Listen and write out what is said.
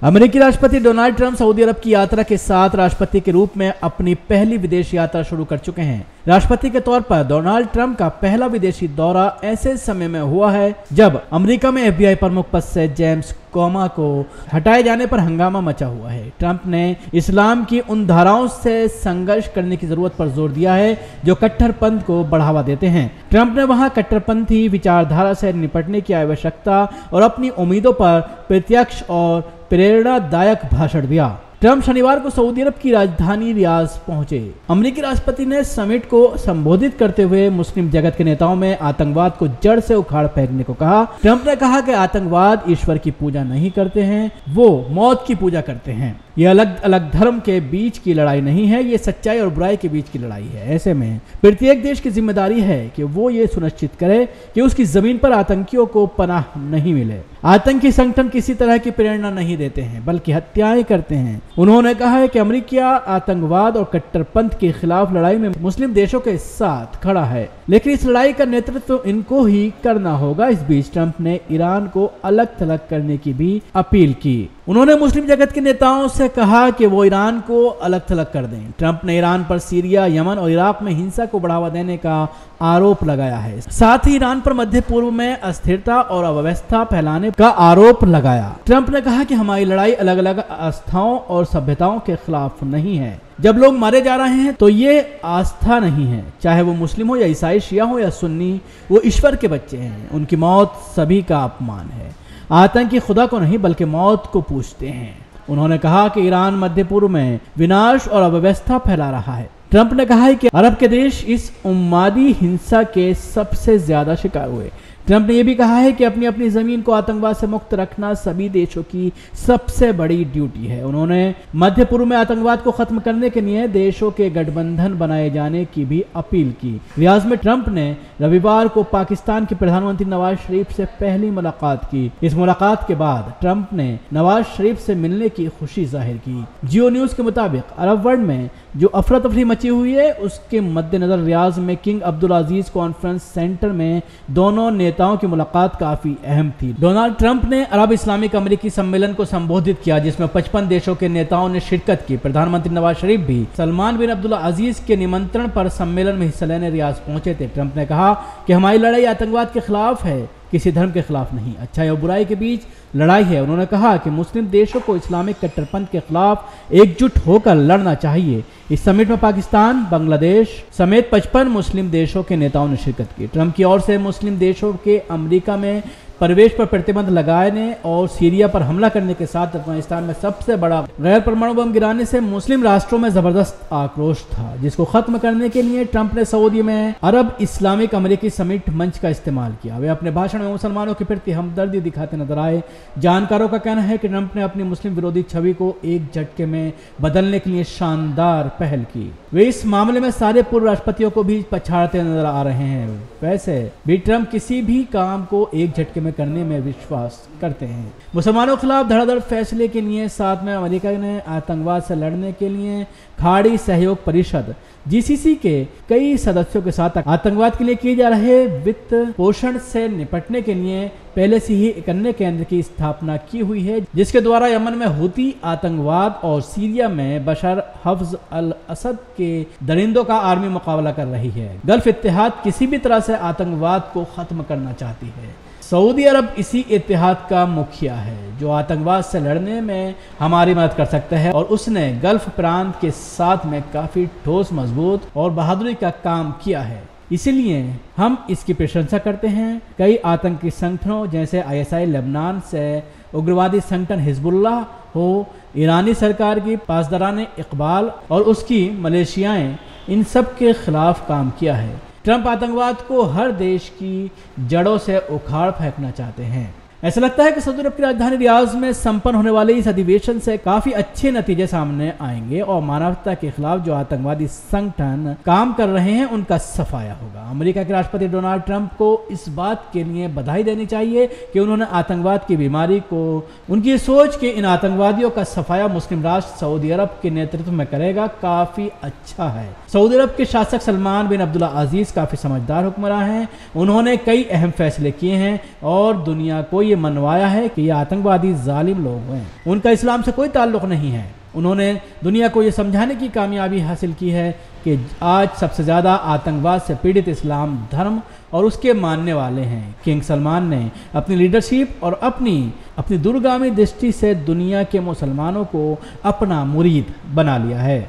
अमेरिकी राष्ट्रपति Donald Trump Saudi अरब की यात्रा के साथ राष्ट्रपति के रूप में अपनी पहली विदेश यात्रा शुरू कर चुके हैं। राष्ट्रपति के तौर पर डोनाल्ड ट्रंप का पहला विदेशी दौरा ऐसे समय में हुआ है जब अमेरिका में FBI प्रमुख पद से जेम्स कोमा को हटाए जाने पर हंगामा मचा हुआ है। ट्रंप ने इस्लाम की उन धाराओं से संघर्ष करने की जरूरत पर जोर दिया है जो कट्टरपंथ को बढ़ावा देते हैं। ट्रंप ने वहां कट्टरपंथी विचारधारा से निपटने की आवश्यकता और अपनी उम्मीदों पर प्रत्यक्ष और प्रेरणादायक भाषण दिया। ट्रंप शनिवार को सऊदी अरब की राजधानी रियाद पहुंचे। अमेरिकी राष्ट्रपति ने समिट को संबोधित करते हुए मुस्लिम जगत के नेताओं में आतंकवाद को जड़ से उखाड़ फेंकने को कहा। ट्रंप ने कहा कि आतंकवाद ईश्वर की पूजा नहीं करते हैं, वो मौत की पूजा करते हैं। ये अलग अलग धर्म के बीच की लड़ाई नहीं है, ये सच्चाई और बुराई के बीच की लड़ाई है। ऐसे में प्रत्येक देश की जिम्मेदारी है कि वो ये सुनिश्चित करे कि उसकी जमीन पर आतंकियों को पनाह नहीं मिले। आतंकी संगठन किसी तरह की प्रेरणा नहीं देते हैं बल्कि हत्याएं करते हैं। उन्होंने कहा है कि अमेरिका आतंकवाद और कट्टरपंथ के खिलाफ लड़ाई में मुस्लिम देशों के साथ खड़ा है, लेकिन इस लड़ाई का नेतृत्व इनको ही करना होगा। इस बीच ट्रंप ने ईरान को अलग थलग करने की भी अपील की। उन्होंने मुस्लिम जगत के नेताओं से कहा कि वो ईरान को अलग थलग कर दें। ट्रंप ने ईरान पर सीरिया, यमन और इराक में हिंसा को बढ़ावा देने का आरोप लगाया है। साथ ही ईरान पर मध्य पूर्व में अस्थिरता और अव्यवस्था फैलाने का आरोप लगाया। ट्रंप ने कहा कि हमारी लड़ाई अलग अलग आस्थाओं और सभ्यताओं के खिलाफ नहीं है। जब लोग मारे जा रहे हैं तो ये आस्था नहीं है, चाहे वो मुस्लिम हो या ईसाई, शिया हो या सुन्नी, वो ईश्वर के बच्चे हैं। उनकी मौत सभी का अपमान है। आतंकी खुदा को नहीं बल्कि मौत को पूछते हैं। उन्होंने कहा कि ईरान मध्य पूर्व में विनाश और अव्यवस्था फैला रहा है। ट्रंप ने कहा है कि अरब के देश इस उम्मादी हिंसा के सबसे ज्यादा शिकार हुए। ट्रंप ने यह भी कहा है कि अपनी अपनी जमीन को आतंकवाद से मुक्त रखना सभी देशों की सबसे बड़ी ड्यूटी है। उन्होंने मध्य पूर्व में आतंकवाद को खत्म करने के लिए देशों के गठबंधन बनाए जाने की भी अपील की। रियाद में ट्रंप ने रविवार को पाकिस्तान के प्रधानमंत्री नवाज शरीफ से पहली मुलाकात की। इस मुलाकात के बाद ट्रंप ने नवाज शरीफ से मिलने की खुशी जाहिर की। जियो न्यूज के मुताबिक अरब वर्ल्ड में जो अफरा तफरी मची हुई है उसके मद्देनजर रियाद में किंग अब्दुल अजीज कॉन्फ्रेंस सेंटर में दोनों नेताओं की मुलाकात काफी अहम थी। डोनाल्ड ट्रंप ने अरब इस्लामिक अमेरिकी सम्मेलन को संबोधित किया जिसमें 55 देशों के नेताओं ने शिरकत की। प्रधानमंत्री नवाज शरीफ भी सलमान बिन अब्दुल अजीज के निमंत्रण पर सम्मेलन में हिस्सा लेने रियाद पहुंचे थे। ट्रंप ने कहा कि हमारी लड़ाई आतंकवाद के खिलाफ है, किसी धर्म के खिलाफ नहीं। अच्छाई और बुराई के बीच लड़ाई है। उन्होंने कहा कि मुस्लिम देशों को इस्लामिक कट्टरपंथ के खिलाफ एकजुट होकर लड़ना चाहिए। इस समिट में पाकिस्तान, बांग्लादेश समेत 55 मुस्लिम देशों के नेताओं ने शिरकत की। ट्रंप की ओर से मुस्लिम देशों के अमेरिका में प्रवेश पर प्रतिबंध लगाने और सीरिया पर हमला करने के साथ अफगानिस्तान में सबसे बड़ा गैर परमाणु बम गिराने से मुस्लिम राष्ट्रों में जबरदस्त आक्रोश था, जिसको खत्म करने के लिए ट्रंप ने सऊदी में अरब इस्लामिक अमेरिकी समिट मंच का इस्तेमाल किया। वे अपने भाषण में मुसलमानों के प्रति हमदर्दी दिखाते नजर आए। जानकारों का कहना है कि ट्रंप ने अपनी मुस्लिम विरोधी छवि को एक झटके में बदलने के लिए शानदार पहल की। वे इस मामले में सारे पूर्व राष्ट्रपतियों को भी पछाड़ते नजर आ रहे हैं। वैसे भी ट्रंप किसी भी काम को एक झटके करने में विश्वास करते हैं। मुसलमानों के खिलाफ धड़ाधड़ फैसले के लिए साथ में अमेरिका ने आतंकवाद से लड़ने के लिए खाड़ी सहयोग परिषद GCC के कई सदस्यों के साथ आतंकवाद के लिए किए जा रहे वित्त पोषण से निपटने के लिए पहले से ही एक अन्य केंद्र की स्थापना की हुई है, जिसके द्वारा यमन में हुती आतंकवाद और सीरिया में बशर हफ्ज अल असद के दरिंदों का आर्मी मुकाबला कर रही है। गल्फ इत्तेहाद किसी भी तरह से आतंकवाद को खत्म करना चाहती है। सऊदी अरब इसी इत्तेहाद का मुखिया है जो आतंकवाद से लड़ने में हमारी मदद कर सकता है और उसने गल्फ प्रांत के साथ में काफी ठोस, मजबूत और बहादुरी का काम किया है। इसलिए हम इसकी प्रशंसा करते हैं। कई आतंकी संगठनों जैसे ISI लेबनान से उग्रवादी संगठन हिजबुल्लाह हो, ईरानी सरकार की पासदारान इकबाल और उसकी मलेशियाएं, इन सब के खिलाफ काम किया है। ट्रंप आतंकवाद को हर देश की जड़ों से उखाड़ फेंकना चाहते हैं। ऐसा लगता है कि सऊदी अरब की राजधानी रियाद में संपन्न होने वाले इस अधिवेशन से काफी अच्छे नतीजे सामने आएंगे और मानवता के खिलाफ जो आतंकवादी संगठन काम कर रहे हैं उनका सफाया होगा। अमेरिका के राष्ट्रपति डोनाल्ड ट्रंप को इस बात के लिए बधाई देनी चाहिए कि उन्होंने आतंकवाद की बीमारी को, उनकी सोच के इन आतंकवादियों का सफाया मुस्लिम राष्ट्र सऊदी अरब के नेतृत्व में करेगा, काफी अच्छा है। सऊदी अरब के शासक सलमान बिन अब्दुल अजीज काफी समझदार हुक्मरान हैं। उन्होंने कई अहम फैसले किए हैं और दुनिया को ये मनवाया है कि ये आतंकवादी जालिम लोग हैं, उनका इस्लाम से कोई ताल्लुक नहीं है। उन्होंने दुनिया को ये समझाने की कामयाबी हासिल की है कि आज सबसे ज़्यादा आतंकवाद से पीड़ित इस्लाम धर्म और उसके मानने वाले हैं। किंग सलमान ने अपनी लीडरशिप और अपनी दूरगामी दृष्टि से दुनिया के मुसलमानों को अपना मुरीद बना लिया है।